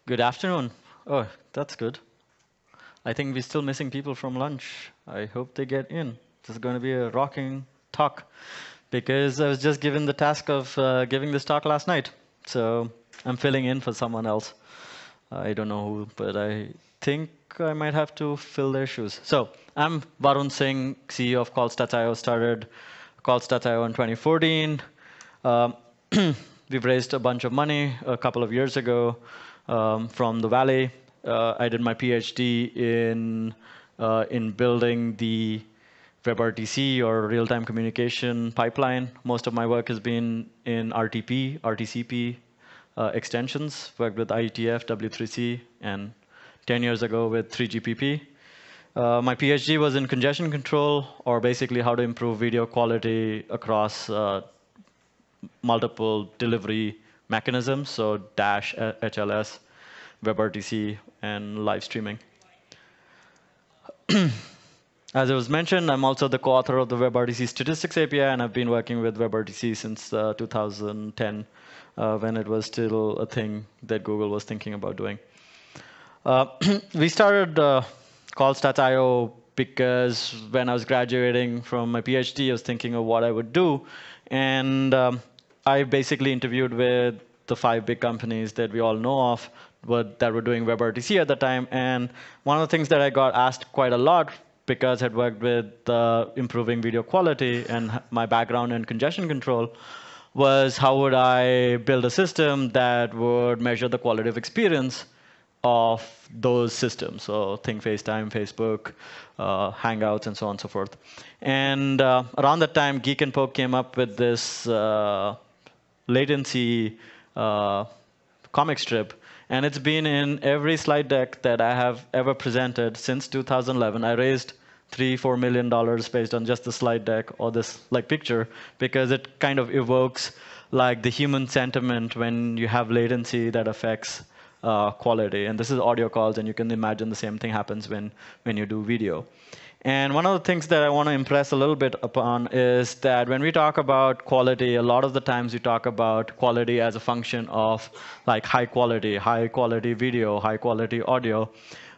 Good afternoon. Oh, that's good. I think we're still missing people from lunch. I hope they get in. This is going to be a rocking talk because I was just given the task of giving this talk last night. So I'm filling in for someone else. I don't know who, but I think I might have to fill their shoes. So I'm Varun Singh, CEO of Call.io. Started Call.io in 2014. Um, we've raised a bunch of money a couple of years ago from the Valley. I did my PhD in building the WebRTC or real-time communication pipeline. Most of my work has been in RTP, RTCP extensions. Worked with IETF, W3C, and 10 years ago with 3GPP. My PhD was in congestion control, or basically how to improve video quality across multiple delivery mechanisms, so Dash, HLS, WebRTC, and live streaming. As it was mentioned, I'm also the co-author of the WebRTC Statistics API, and I've been working with WebRTC since 2010, when it was still a thing that Google was thinking about doing. We started Calls.io because when I was graduating from my PhD, I was thinking of what I would do. And I basically interviewed with the 5 big companies that we all know of that were doing WebRTC at the time. And one of the things that I got asked quite a lot, because I'd worked with improving video quality and my background in congestion control, was how would I build a system that would measure the quality of experience of those systems. So think FaceTime, Facebook, Hangouts, and so on and so forth. And around that time, Geek and Poke came up with this latency comic strip. And it's been in every slide deck that I have ever presented since 2011. I raised $3-4 million based on just the slide deck or this picture, because it kind of evokes like the human sentiment when you have latency that affects quality. And this is audio calls, and you can imagine the same thing happens when you do video. And one of the things that I want to impress a little bit upon is that when we talk about quality, a lot of the times we talk about quality as a function of like high quality video, high quality audio.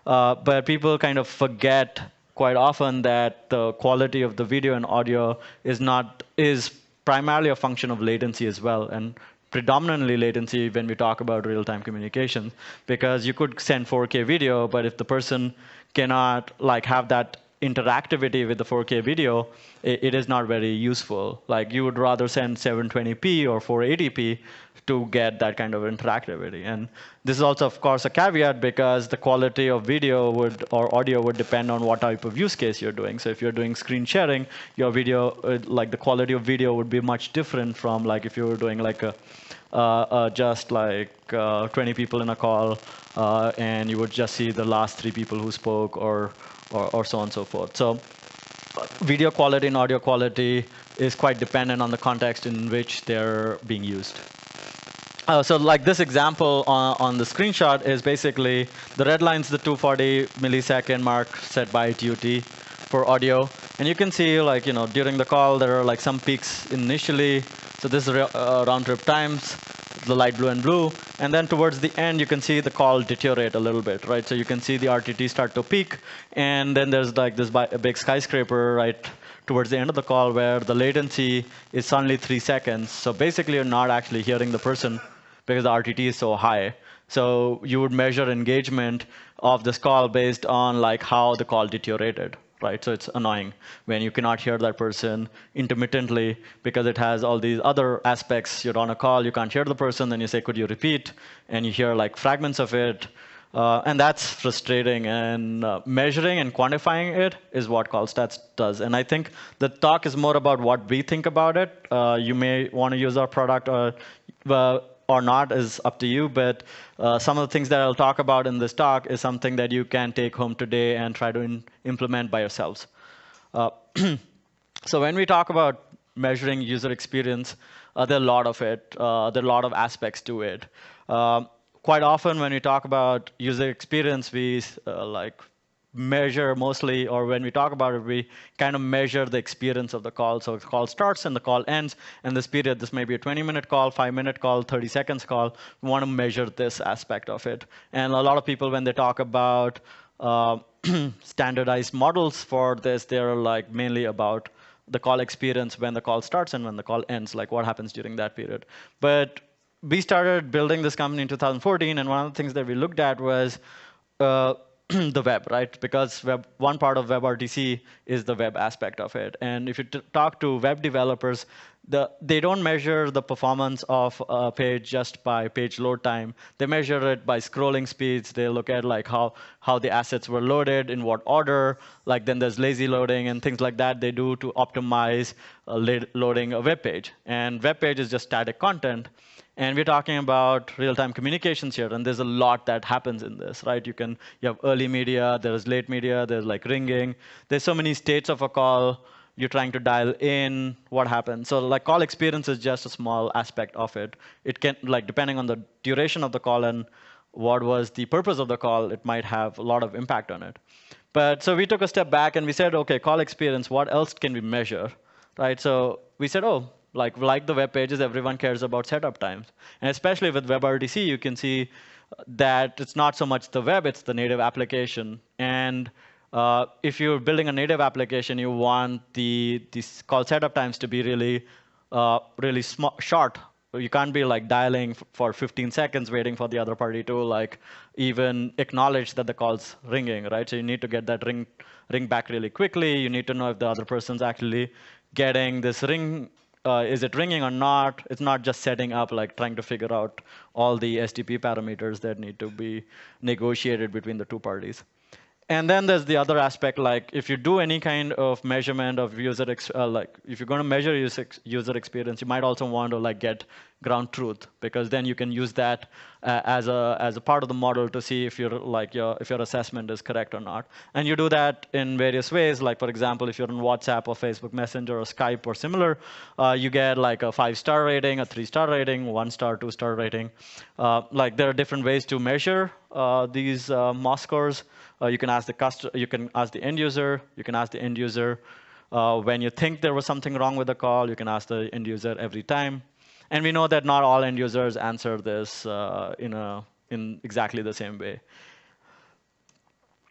But people kind of forget quite often that the quality of the video and audio is primarily a function of latency as well, and predominantly latency when we talk about real-time communication, because you could send 4K video, but if the person cannot have that interactivity with the 4K video, it is not very useful. Like you would rather send 720p or 480p to get that kind of interactivity. And this is also, of course, a caveat, because the quality of video or audio would depend on what type of use case you're doing. So if you're doing screen sharing, your video, the quality of video would be much different from if you were doing just 20 people in a call, and you would just see the last 3 people who spoke, or so on and so forth. So video quality and audio quality is quite dependent on the context in which they're being used. So like this example on the screenshot is basically the red line's the 240 millisecond mark set by TUT for audio. And you can see during the call, there are some peaks initially. So this is round trip times, the light blue and blue. And then towards the end, you can see the call deteriorate a little bit, right? So you can see the RTT start to peak. And then there's this big skyscraper right towards the end of the call where the latency is suddenly 3 seconds. So basically, you're not actually hearing the person because the RTT is so high. So you would measure engagement of this call based on how the call deteriorated. Right, so it's annoying when you cannot hear that person intermittently because it has all these other aspects. You're on a call, you can't hear the person, then you say, could you repeat? And you hear fragments of it. And that's frustrating. And measuring and quantifying it is what CallStats does. And I think the talk is more about what we think about it. You may want to use our product or not is up to you, but some of the things that I'll talk about in this talk is something that you can take home today and try to implement by yourselves. So when we talk about measuring user experience, there are a lot of it. There are a lot of aspects to it. Quite often when we talk about user experience, we measure mostly, or when we talk about it, we kind of measure the experience of the call. So the call starts and the call ends, and this period, this may be a 20-minute call, 5-minute call, 30 seconds call. We want to measure this aspect of it. And a lot of people, when they talk about standardized models for this, they're like mainly about the call experience when the call starts and when the call ends, like what happens during that period. But we started building this company in 2014, and one of the things that we looked at was the web, right? Because one part of WebRTC is the web aspect of it. And if you talk to web developers, they don't measure the performance of a page just by page load time. They measure it by scrolling speeds. They look at like how the assets were loaded, in what order. Like then there's lazy loading and things like that they do to optimize loading a web page. And web page is just static content. And we're talking about real-time communications here, and there's a lot that happens in this, right? You have early media, there's late media, there's like ringing. There's so many states of a call. You're trying to dial in, what happens. So like call experience is just a small aspect of it. It can, like depending on the duration of the call and what was the purpose of the call, it might have a lot of impact on it. But so we took a step back and we said, okay, call experience, what else can we measure, right? So we said, oh, like the web pages, everyone cares about setup times. And especially with WebRTC, you can see that it's not so much the web, it's the native application. And if you're building a native application, you want these call setup times to be really, really short. You can't be like dialing for 15 seconds waiting for the other party to like even acknowledge that the call's ringing, right? So you need to get that ring back really quickly. You need to know if the other person's actually getting this ring. Is it ringing or not? It's not just setting up, like trying to figure out all the SDP parameters that need to be negotiated between the two parties. And then there's the other aspect, like if you do any kind of measurement of like if you're going to measure user experience, you might also want to like get ground truth, because then you can use that as a part of the model to see if if your assessment is correct or not. And you do that in various ways. Like for example, if you're on WhatsApp or Facebook Messenger or Skype or similar, you get like a 5-star rating, a 3-star rating, 1-star, 2-star rating. Like there are different ways to measure these MOS scores. You can ask the end user. You can ask the end user when you think there was something wrong with the call. You can ask the end user every time. And we know that not all end users answer this in exactly the same way.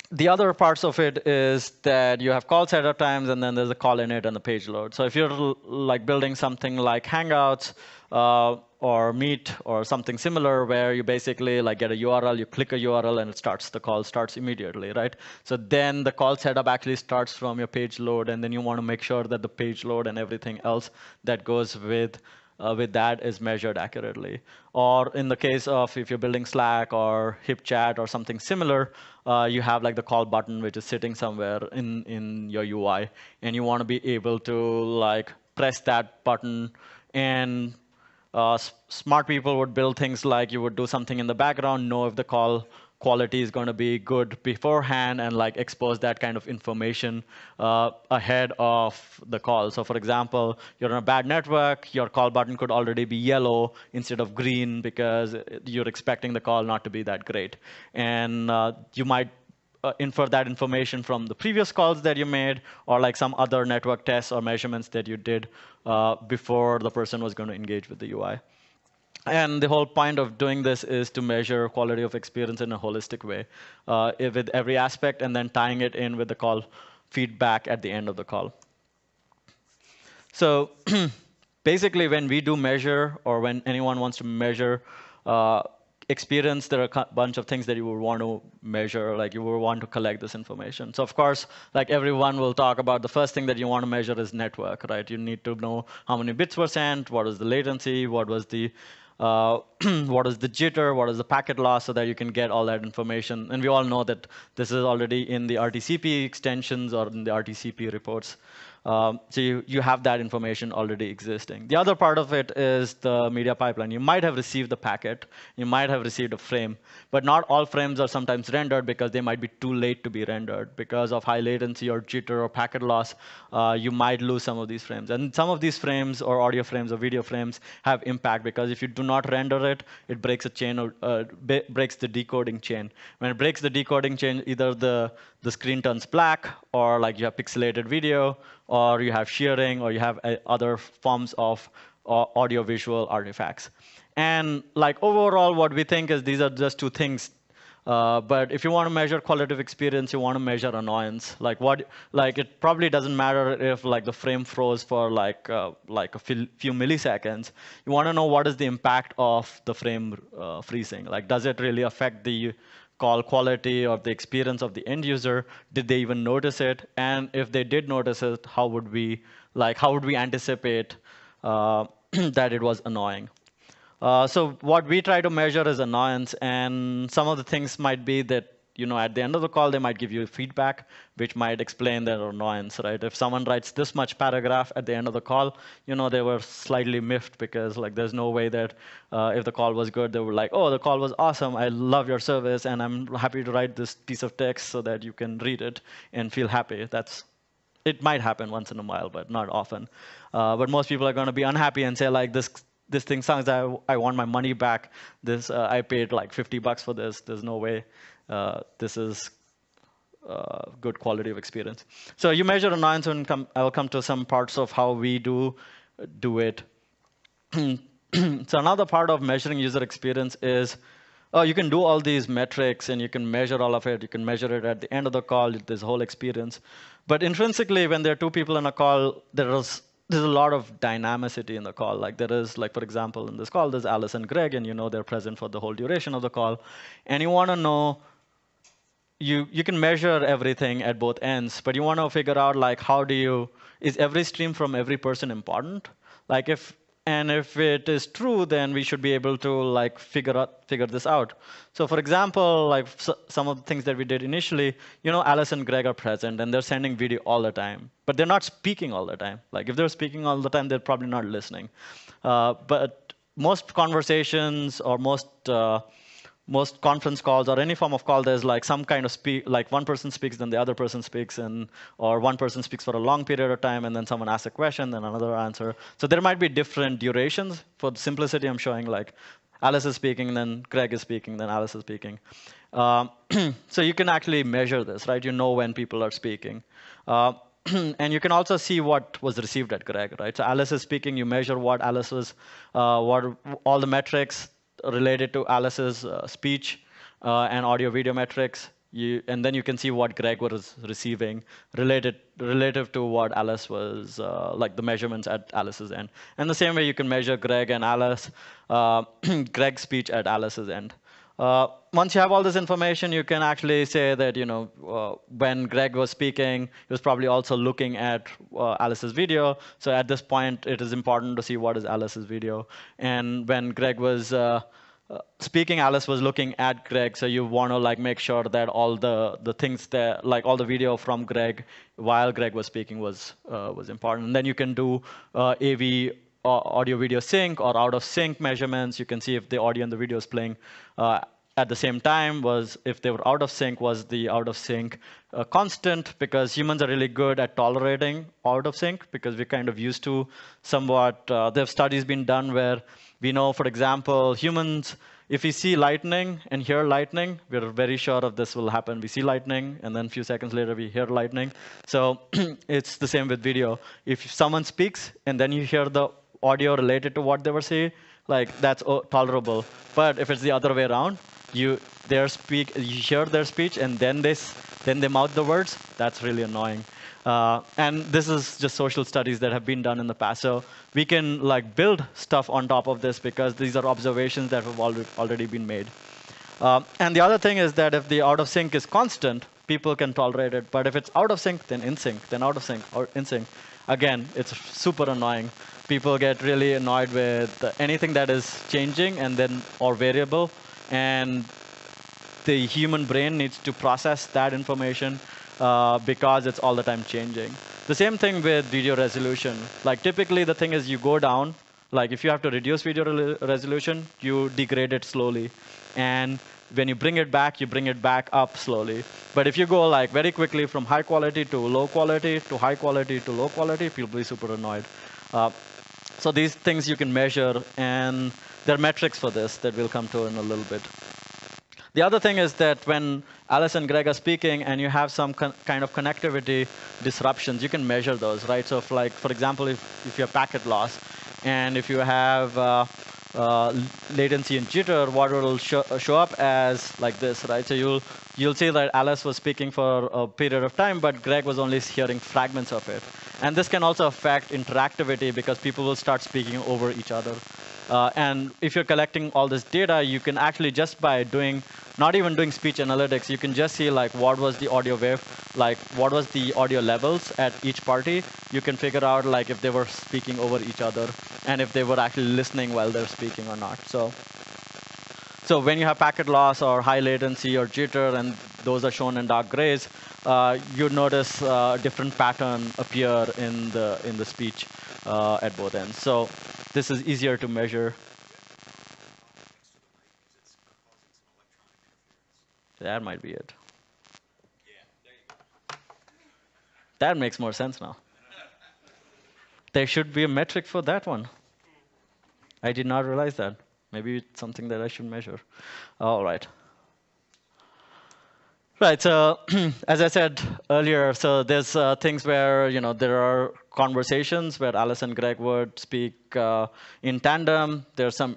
The other parts of it is that you have call setup times, and then there's a call init and the page load. So if you're like building something like Hangouts or Meet or something similar, where you basically like get a URL, you click a URL, and the call starts immediately, right? So then the call setup actually starts from your page load, and then you want to make sure that the page load and everything else that goes with that is measured accurately. Or in the case of if you're building Slack or HipChat or something similar, you have like the call button, which is sitting somewhere in your UI, and you want to be able to like press that button. And smart people would build things like you would do something in the background, know if the call quality is going to be good beforehand, and like expose that kind of information ahead of the call. So for example, you're on a bad network, your call button could already be yellow instead of green because you're expecting the call not to be that great. And you might infer that information from the previous calls that you made, or like some other network tests or measurements that you did before the person was going to engage with the UI. And the whole point of doing this is to measure quality of experience in a holistic way with every aspect, and then tying it in with the call feedback at the end of the call. So basically, when we do measure, or when anyone wants to measure experience, there are a bunch of things that you would want to measure, like you would want to collect this information. So of course, like everyone will talk about, the first thing that you want to measure is network, right? You need to know how many bits were sent, what was the latency, what was the jitter, what is the packet loss, so that you can get all that information. And we all know that this is already in the RTCP extensions or in the RTCP reports. So you have that information already existing. The other part of it is the media pipeline. You might have received the packet. You might have received a frame. But not all frames are sometimes rendered because they might be too late to be rendered. Because of high latency or jitter or packet loss, you might lose some of these frames. And some of these frames, or audio frames or video frames, have impact, because if you do not render it, it breaks a chain, or breaks the decoding chain. When it breaks the decoding chain, either the the screen turns black, or like you have pixelated video, or you have shearing, or you have other forms of audio-visual artifacts. And like overall, what we think is these are just two things. But if you want to measure qualitative experience, you want to measure annoyance. Like it probably doesn't matter if like the frame froze for like a few milliseconds. You want to know what is the impact of the frame freezing. Like, does it really affect the call quality or the experience of the end user? Did they even notice it? And if they did notice it, how would we anticipate that it was annoying? So what we try to measure is annoyance, and some of the things might be that at the end of the call they might give you feedback, which might explain their annoyance, right? If someone writes this much paragraph at the end of the call, they were slightly miffed because like there's no way that if the call was good, they were like, oh, the call was awesome, I love your service, and I'm happy to write this piece of text so that you can read it and feel happy. It might happen once in a while, but not often. But most people are going to be unhappy and say like this thing sounds, I want my money back. I paid like $50 for this. There's no way this is good quality of experience. So you measure annoyance, and I'll come to some parts of how we do it. So another part of measuring user experience is, you can do all these metrics, and you can measure all of it. You can measure it at the end of the call, this whole experience. But intrinsically, when there are two people in a call, there's a lot of dynamicity in the call. Like there is, like for example, in this call, there's Alice and Greg, and they're present for the whole duration of the call. And you want to know, you can measure everything at both ends, but you want to figure out like is every stream from every person important? Like if it is true, then we should be able to like figure this out. So for example, like some of the things that we did initially, Alice and Greg are present and they're sending video all the time, but they're not speaking all the time. Like if they're speaking all the time, they're probably not listening. But most conversations or most conference calls or any form of call, there's like some kind of like one person speaks, then the other person speaks, or one person speaks for a long period of time, and then someone asks a question, then another answer. So there might be different durations. For simplicity, I'm showing like Alice is speaking, then Greg is speaking, then Alice is speaking. So you can actually measure this, right? You know when people are speaking. And you can also see what was received at Greg, right? So Alice is speaking, you measure what Alice was, what all the metrics related to Alice's speech and audio-video metrics, and then you can see what Greg was receiving relative to what Alice was, like the measurements at Alice's end. And the same way you can measure Greg and Alice, Greg's speech at Alice's end. Once you have all this information, you can actually say that when Greg was speaking, he was probably also looking at Alice's video. So at this point, it is important to see what is Alice's video. And when Greg was speaking, Alice was looking at Greg. So you want to like make sure that all the things that like all the video from Greg while Greg was speaking was important. And then you can do AV audio-video sync or out-of-sync measurements. You can see if the audio and the video is playing at the same time. If they were out of sync, was the out of sync constant? Because humans are really good at tolerating out of sync because we're kind of used to somewhat. There have studies been done where we know, for example, humans, if we see lightning and hear lightning, we're very sure of this will happen. We see lightning, and then a few seconds later, we hear lightning. So it's the same with video. If someone speaks, and then you hear the audio related to what they were saying, like that's tolerable. But if it's the other way around, you hear their speech, and then they mouth the words, that's really annoying. And this is just social studies that have been done in the past. So we can like build stuff on top of this because these are observations that have already been made. And the other thing is that if the out of sync is constant, people can tolerate it. But if it's out of sync, then in sync, then out of sync, or in sync, again, it's super annoying. People get really annoyed with anything that is changing or variable, and the human brain needs to process that information because it's all the time changing. The same thing with video resolution. Like typically the thing is you go down, like if you have to reduce video resolution, you degrade it slowly. And when you bring it back up slowly. But if you go like very quickly from high quality to low quality to high quality to low quality, people will be super annoyed. So these things you can measure, and there are metrics for this that we'll come to in a little bit. The other thing is that when Alice and Greg are speaking, and you have some kind of connectivity disruptions, you can measure those, right? So, if, like, for example, if you have packet loss, and if you have uh, latency and jitter, what will show up as like this, right? So you'll see that Alice was speaking for a period of time, but Greg was only hearing fragments of it. And this can also affect interactivity because people will start speaking over each other. And if you're collecting all this data, you can actually just by doing, not even doing speech analytics, you can just see like what was the audio wave, like what was the audio levels at each party. You can figure out like if they were speaking over each other and if they were actually listening while they're speaking or not. So when you have packet loss or high latency or jitter, and those are shown in dark grays, you notice a different pattern appear in the speech at both ends. So this is easier to measure. That might be it. That makes more sense now. There should be a metric for that one. I did not realize that. Maybe it's something that I should measure. All right. Right. So as I said earlier, so there's things where there are conversations where Alice and Greg would speak in tandem. There's some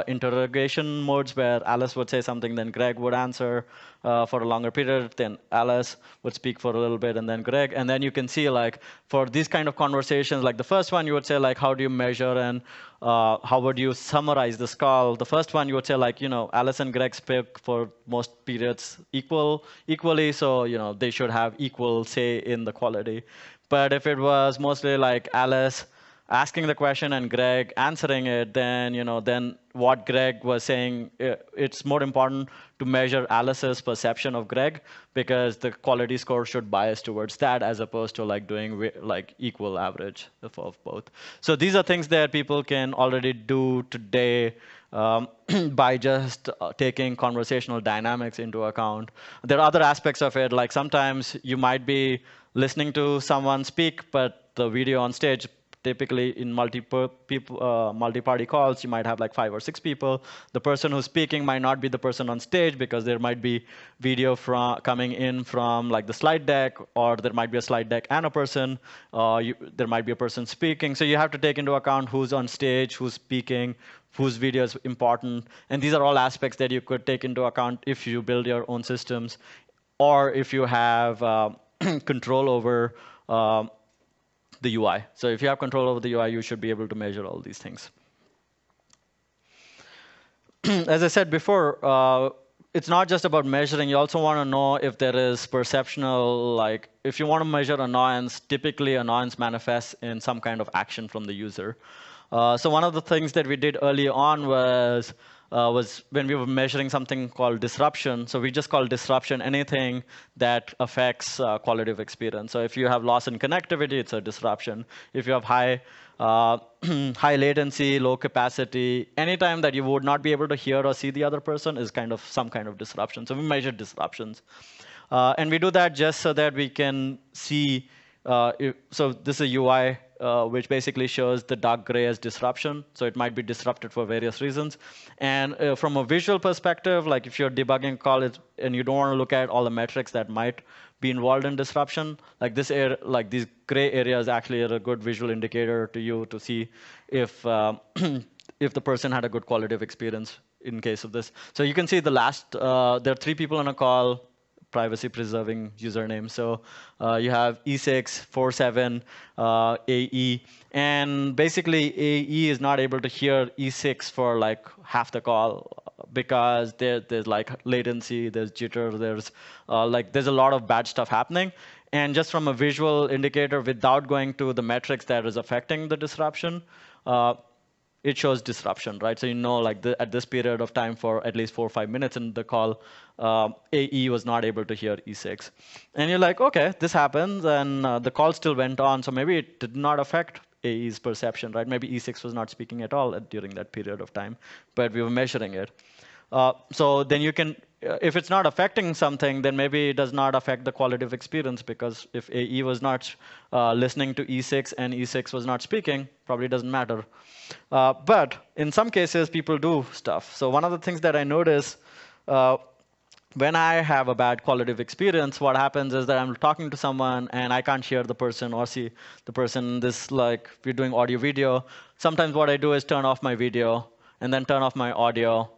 interrogation modes where Alice would say something, then Greg would answer for a longer period. Then Alice would speak for a little bit, and then Greg. And then you can see like for these kind of conversations, like the first one you would say like how do you measure and how would you summarize this call? The first one you would say like Alice and Greg speak for most periods equally, so they should have equal say in the quality. But if it was mostly like Alice asking the question and Greg answering it, then what Greg was saying, it's more important to measure Alice's perception of Greg because the quality score should bias towards that as opposed to like doing like equal average of both. So these are things that people can already do today by just taking conversational dynamics into account. There are other aspects of it, like sometimes you might be listening to someone speak, but the video on stage, typically in multi-party calls, you might have like 5 or 6 people. The person who's speaking might not be the person on stage because there might be video coming in from like the slide deck, or there might be a slide deck and a person. There might be a person speaking. So you have to take into account who's on stage, who's speaking, whose video is important. And these are all aspects that you could take into account if you build your own systems, or if you have control over the UI. So if you have control over the UI, you should be able to measure all these things. As I said before, it's not just about measuring. You also want to know if there is perceptual, like if you want to measure annoyance, typically annoyance manifests in some kind of action from the user. So one of the things that we did early on was when we were measuring something called disruption. So we just call disruption anything that affects quality of experience. So if you have loss in connectivity, it's a disruption. If you have high latency, low capacity, anytime that you would not be able to hear or see the other person is kind of some kind of disruption. So we measure disruptions. And we do that just so that we can see. So this is a UI which basically shows the dark gray as disruption. So it might be disrupted for various reasons. And from a visual perspective, like if you're debugging a call and you don't want to look at all the metrics that might be involved in disruption, like these gray areas actually are a good visual indicator to you to see if if the person had a good quality of experience in case of this. So you can see the last, there are 3 people on a call, privacy-preserving username. So you have E647 AE, and basically AE is not able to hear E6 for like half the call because there's like latency, there's jitter, there's a lot of bad stuff happening. And just from a visual indicator, without going to the metrics that is affecting the disruption, it shows disruption, right? So like at this period of time for at least 4 or 5 minutes in the call, AE was not able to hear E6. And you're like, OK, this happens, and the call still went on. So maybe it did not affect AE's perception, right? Maybe E6 was not speaking at all during that period of time, but we were measuring it. So then you can, if it's not affecting something, then maybe it does not affect the quality of experience, because if AE was not listening to E6 and E6 was not speaking, probably doesn't matter. But in some cases, people do stuff. So one of the things that I noticed when I have a bad quality of experience, what happens is that I'm talking to someone and I can't hear the person or see the person. This, like, we're doing audio video. Sometimes what I do is turn off my video and then turn off my audio,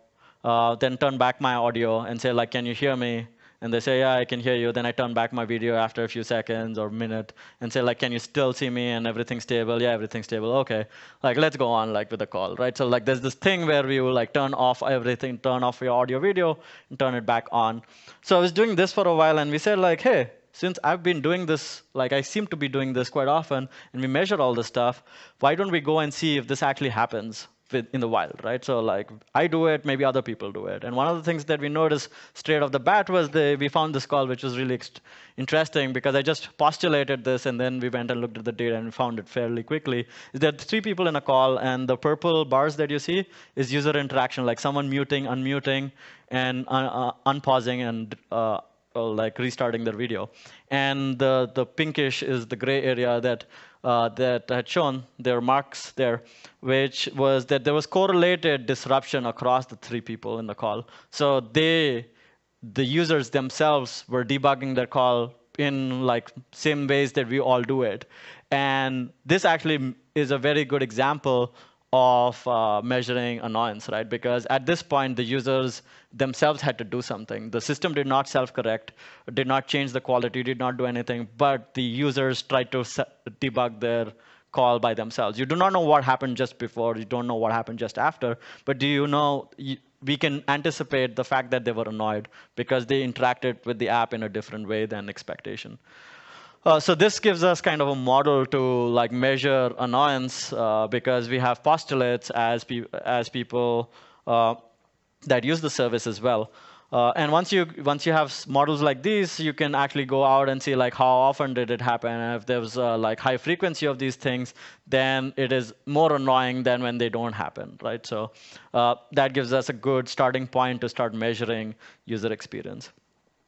then turn back my audio and say, like, can you hear me? And they say, yeah, I can hear you. Then I turn back my video after a few seconds or minute and say, like, can you still see me? And everything's stable. Yeah, everything's stable. OK. Like, let's go on, like, with the call, right? So, like, there's this thing where we will, like, turn off everything, turn off your audio video, and turn it back on. So I was doing this for a while, and we said, like, hey, since I've been doing this, like, I seem to be doing this quite often, and we measure all this stuff, why don't we go and see if this actually happens in the wild, right? So, like, I do it, maybe other people do it. And one of the things that we noticed straight off the bat was we found this call, which was really interesting, because I just postulated this, and then we went and looked at the data and found it fairly quickly. Is there 3 people in a call, and the purple bars that you see is user interaction, like someone muting, unmuting, and unpausing, and like restarting their video. And the pinkish is the gray area that had shown their marks there, which was that there was correlated disruption across the 3 people in the call. So the users themselves were debugging their call in, like, same ways that we all do it. And this actually is a very good example of measuring annoyance, right? Because at this point, the users themselves had to do something. The system did not self-correct, did not change the quality, did not do anything, but the users tried to debug their call by themselves. You do not know what happened just before, you don't know what happened just after, but do you know, we can anticipate the fact that they were annoyed because they interacted with the app in a different way than expectation. So this gives us kind of a model to, like, measure annoyance because we have postulates as people that use the service as well. And once you have models like these, you can actually go out and see, like, how often did it happen. And if there's like high frequency of these things, then it is more annoying than when they don't happen, right? So that gives us a good starting point to start measuring user experience.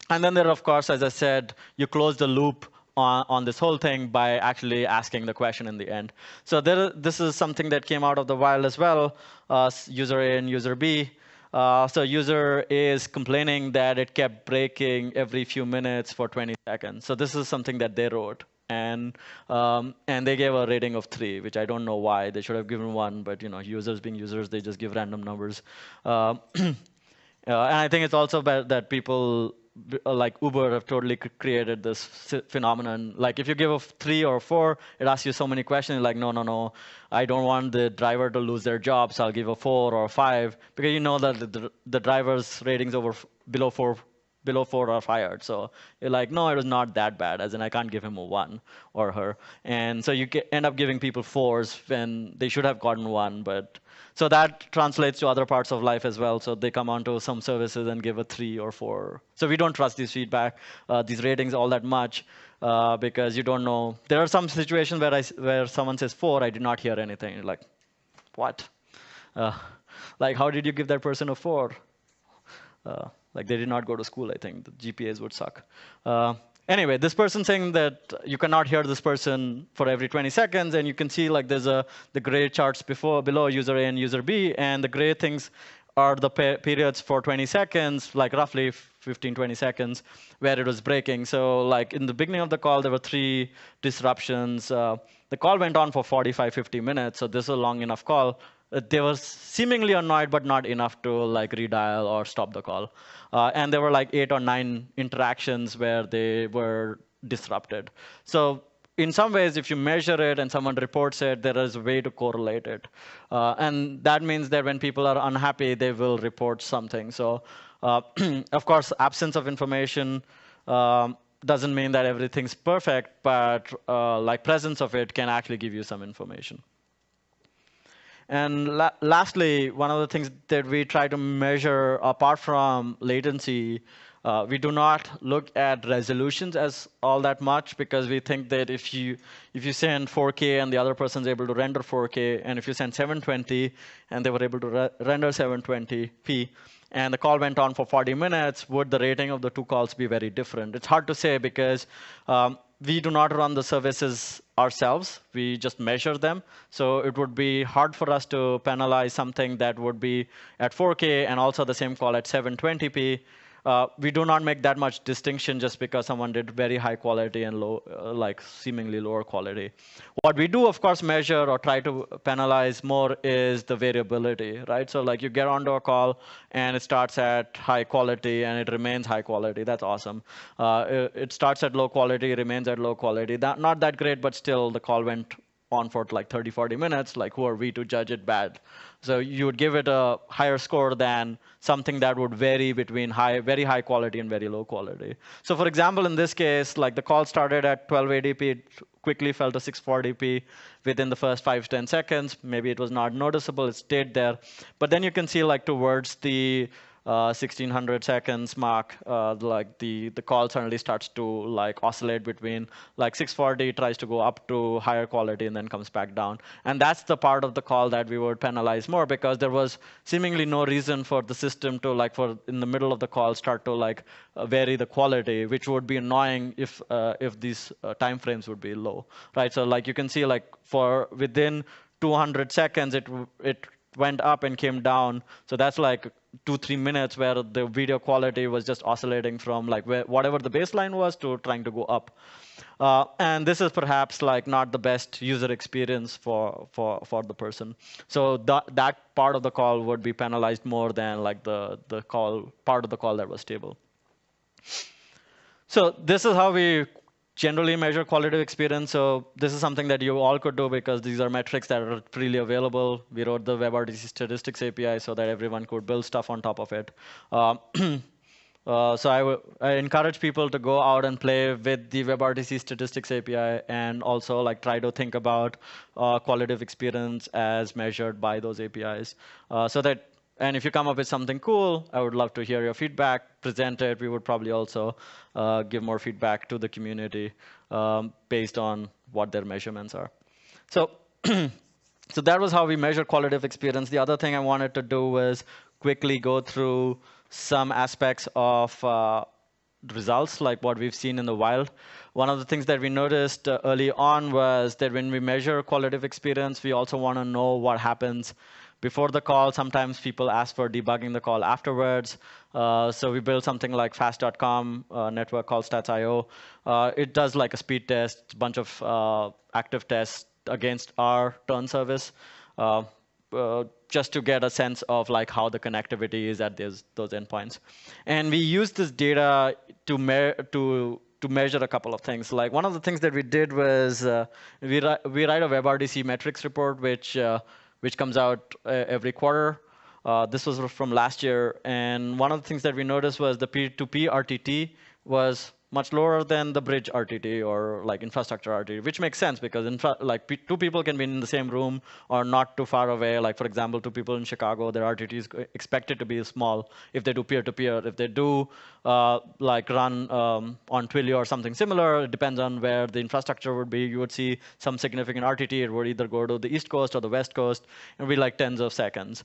And then there, of course, as I said, you close the loop on this whole thing by actually asking the question in the end. So this is something that came out of the wild as well, user A and user B. So user A is complaining that it kept breaking every few minutes for 20 seconds. So this is something that they wrote. And they gave a rating of 3, which I don't know why. They should have given 1, but, you know, users being users, they just give random numbers. And I think it's also bad that people like Uber have totally created this phenomenon. Like, if you give a 3 or 4, it asks you so many questions. Like, no, I don't want the driver to lose their job, so I'll give a 4 or a 5, because you know that the driver's ratings below 4 are fired. So you're like, no, it was not that bad, as in I can't give him a 1 or her. And so you end up giving people 4s when they should have gotten 1, but so that translates to other parts of life as well. So they come onto some services and give a 3 or 4. So we don't trust these feedback, these ratings all that much, because you don't know. There are some situations where someone says 4, I did not hear anything. You're like, what? Like, how did you give that person a 4? Like, they did not go to school, I think. The GPAs would suck. Anyway, this person saying that you cannot hear this person for every 20 seconds, and you can see, like, there's the gray charts below user A and user B, and the gray things are the periods for 20 seconds, like roughly 15, 20 seconds, where it was breaking. So, like, in the beginning of the call, there were 3 disruptions. The call went on for 45, 50 minutes, so this is a long enough call. They were seemingly annoyed, but not enough to, like, redial or stop the call. And there were like 8 or 9 interactions where they were disrupted. So in some ways, if you measure it and someone reports it, there is a way to correlate it. And that means that when people are unhappy, they will report something. So of course, absence of information doesn't mean that everything's perfect, but like, presence of it can actually give you some information. And lastly, one of the things that we try to measure, apart from latency, we do not look at resolutions as all that much, because we think that if you send 4K and the other person's able to render 4K, and if you send 720 and they were able to render 720p, and the call went on for 40 minutes, would the rating of the 2 calls be very different? It's hard to say, because we do not run the services ourselves. We just measure them. So it would be hard for us to penalize something that would be at 4K and also the same call at 720p. we do not make that much distinction just because someone did very high quality and low, like seemingly lower quality. What we do, of course, measure or try to penalize more is the variability, right? So like you get onto a call and it starts at high quality and it remains high quality. That's awesome. It starts at low quality, remains at low quality. Not that great, but still the call went on for like 30, 40 minutes. Like who are we to judge it bad? So you would give it a higher score than something that would vary between very high quality and very low quality. So for example, in this case, like the call started at 1280p, it quickly fell to 640p within the first 5 to 10 seconds. Maybe it was not noticeable, it stayed there. But then you can see like towards the 1600 seconds mark, like the call suddenly starts to like oscillate between like 640, tries to go up to higher quality and then comes back down. And that's the part of the call that we would penalize more, because there was seemingly no reason for the system to like for in the middle of the call start to like vary the quality, which would be annoying if these time frames would be low, right? So like you can see like for within 200 seconds, it went up and came down. So that's like 2-3 minutes where the video quality was just oscillating from like whatever the baseline was to trying to go up. And this is perhaps like not the best user experience for the person. So that part of the call would be penalized more than like the part of the call that was stable. So this is how we generally measure quality of experience. So this is something that you all could do because these are metrics that are freely available. We wrote the WebRTC statistics API so that everyone could build stuff on top of it. So I encourage people to go out and play with the WebRTC statistics API and also like try to think about quality of experience as measured by those APIs. And if you come up with something cool, I would love to hear your feedback, present it. We would probably also give more feedback to the community based on what their measurements are. So, so that was how we measure quality of experience. The other thing I wanted to do was quickly go through some aspects of results, like what we've seen in the wild. One of the things that we noticed early on was that when we measure quality of experience, we also want to know what happens before the call. Sometimes people ask for debugging the call afterwards. So we built something like fast.com, network call stats.io. It does like a speed test, a bunch of active tests against our turn service, just to get a sense of like how the connectivity is at those endpoints. And we use this data to measure a couple of things. Like one of the things that we did was we write a WebRTC metrics report, which comes out every quarter. This was from last year. And one of the things that we noticed was the P2P RTT was much lower than the bridge RTT or like infrastructure RTT, which makes sense because two people can be in the same room or not too far away. Like for example, two people in Chicago, their RTT is expected to be small if they do peer-to-peer. If they do like run on Twilio or something similar, it depends on where the infrastructure would be. You would see some significant RTT. It would either go to the East Coast or the West Coast. It would be like tens of milliseconds.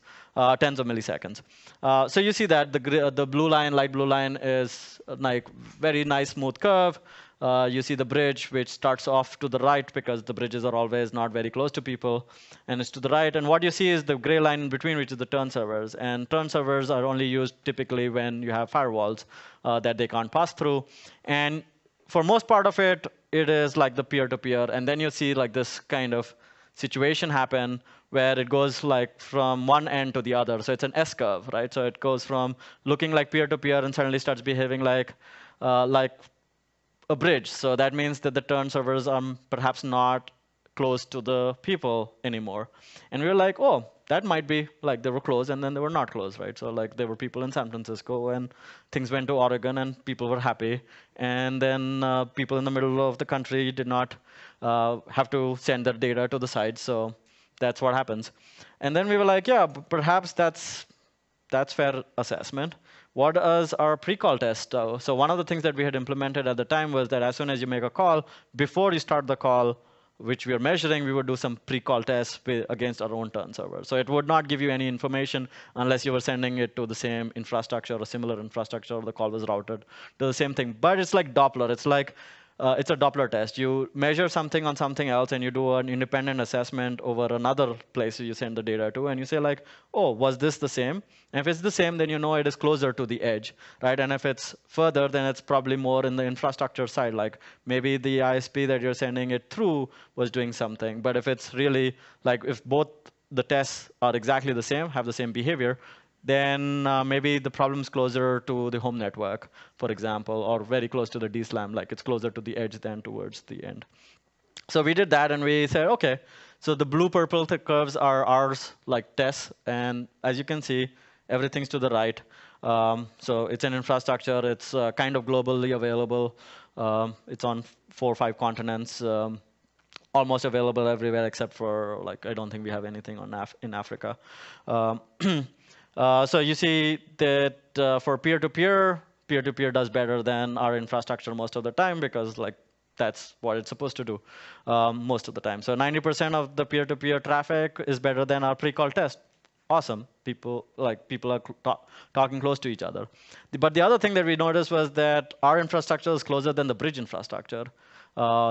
So you see that the blue line, light blue line is like very nice smooth curve. You see the bridge, which starts off to the right because the bridges are always not very close to people, and it's to the right. And what you see is the gray line in between, which is the turn servers. And turn servers are only used typically when you have firewalls that they can't pass through. And for most part of it, it is like the peer-to-peer. And then you see like this kind of situation happen where it goes like from one end to the other. So it's an S curve, right? So it goes from looking like peer-to-peer and suddenly starts behaving like a bridge. So that means that the turn servers are perhaps not close to the people anymore. And we were like, oh, that might be like they were close and then they were not close, right? So like there were people in San Francisco and things went to Oregon and people were happy. And then people in the middle of the country did not have to send their data to the side. So that's what happens. And then we were like, yeah, perhaps that's fair assessment. What is our pre-call test? So one of the things that we had implemented at the time was that as soon as you make a call, before you start the call, which we are measuring, we would do some pre-call tests against our own turn server. So it would not give you any information unless you were sending it to the same infrastructure or similar infrastructure, or the call was routed to the same thing. But it's like Doppler. It's like it's a Doppler test. You measure something on something else, and you do an independent assessment over another place you send the data to, and you say like, oh, was this the same? And if it's the same, then you know it is closer to the edge, right? And if it's further, then it's probably more in the infrastructure side. Like maybe the ISP that you're sending it through was doing something. But if it's really like if both the tests are exactly the same, have the same behavior, then maybe the problem's closer to the home network, for example, or very close to the DSLAM, like it's closer to the edge than towards the end. So we did that, and we said, OK, so the blue-purple curves are ours, like tests. And as you can see, everything's to the right. So it's an infrastructure. It's kind of globally available. It's on 4 or 5 continents. Almost available everywhere except for, like, I don't think we have anything on in Africa. So you see that for peer-to-peer, peer-to-peer does better than our infrastructure most of the time because like that's what it's supposed to do most of the time. So 90% of the peer-to-peer traffic is better than our pre-call test. Awesome. People are talking close to each other. But the other thing that we noticed was that our infrastructure is closer than the bridge infrastructure.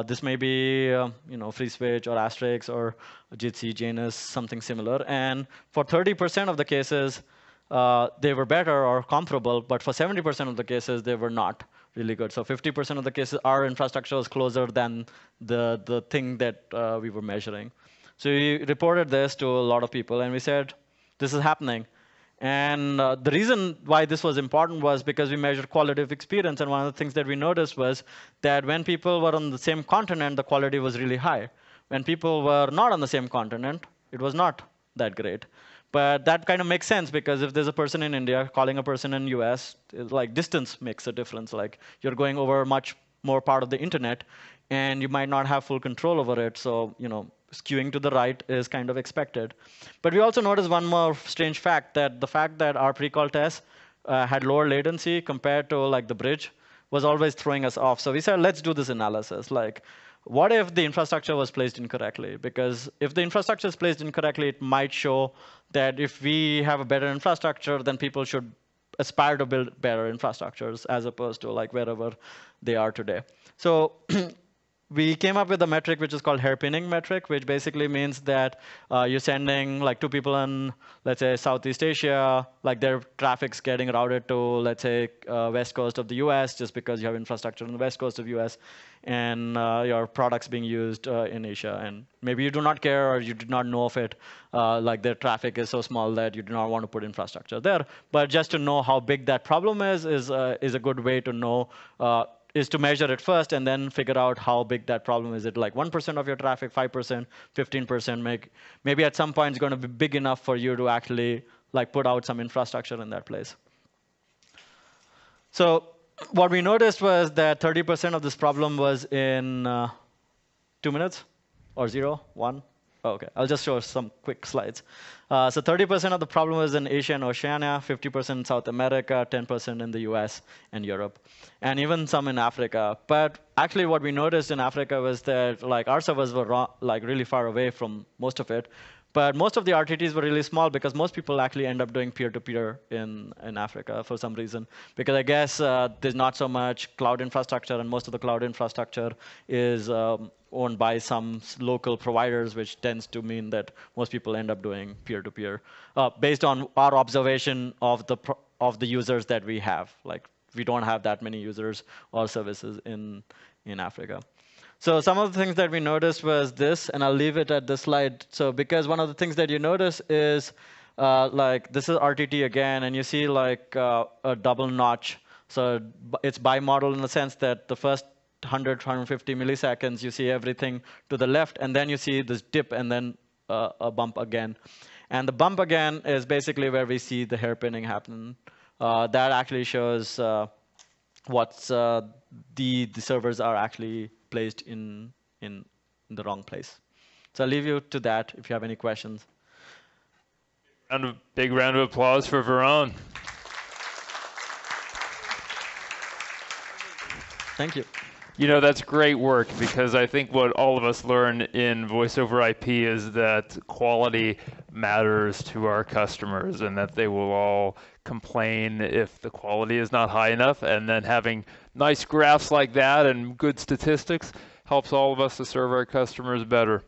This may be free switch or Asterix or Jitsi, Janus, something similar. And for 30% of the cases, they were better or comparable, but for 70% of the cases, they were not really good. So 50% of the cases, our infrastructure was closer than the thing that we were measuring. So we reported this to a lot of people, and we said, this is happening. And the reason why this was important was because we measured quality of experience. And one of the things that we noticed was that when people were on the same continent, the quality was really high. When people were not on the same continent, it was not that great. But that kind of makes sense because if there's a person in India calling a person in US, like distance makes a difference. Like you're going over much more part of the internet, and you might not have full control over it. So skewing to the right is kind of expected. But we also noticed one more strange fact, that the fact that our pre-call tests had lower latency compared to like the bridge was always throwing us off. So we said, let's do this analysis. Like, what if the infrastructure was placed incorrectly? Because if the infrastructure is placed incorrectly, it might show that if we have a better infrastructure, then people should aspire to build better infrastructures as opposed to like wherever they are today. So we came up with a metric which is called hairpinning metric, which basically means that you're sending like 2 people in, let's say, Southeast Asia, like their traffic's getting routed to, let's say, west coast of the US, just because you have infrastructure on the west coast of the US, and your product's being used in Asia. And maybe you do not care or you did not know of it, like their traffic is so small that you do not want to put infrastructure there. But just to know how big that problem is a good way to know is to measure it first and then figure out how big that problem is. Is it like 1% of your traffic, 5%, 15%? Maybe at some point it's going to be big enough for you to actually like put out some infrastructure in that place. So what we noticed was that 30% of this problem was in 2 minutes, or 0, 1. Oh, OK, I'll just show some quick slides. So 30% of the problem was in Asia and Oceania, 50% in South America, 10% in the US and Europe, and even some in Africa. But actually, what we noticed in Africa was that like our servers were like really far away from most of it. But most of the RTTs were really small because most people actually end up doing peer-to-peer in Africa for some reason. Because I guess there's not so much cloud infrastructure, and most of the cloud infrastructure is owned by some local providers, which tends to mean that most people end up doing peer-to-peer based on our observation of the users that we have. Like we don't have that many users or services in Africa. So some of the things that we noticed was this, and I'll leave it at this slide. So because one of the things that you notice is like this is RTT again, and you see like a double notch. So it's bimodal in the sense that the first 100, 150 milliseconds, you see everything to the left, and then you see this dip, and then a bump again. And the bump again is basically where we see the hairpinning happen. That actually shows what's the servers are actually placed in the wrong place. So I'll leave you to that if you have any questions. And a big round of applause for Varun. Thank you. You know, that's great work, because I think what all of us learn in voice over IP is that quality matters to our customers, and that they will all complain if the quality is not high enough. And then having nice graphs like that and good statistics helps all of us to serve our customers better.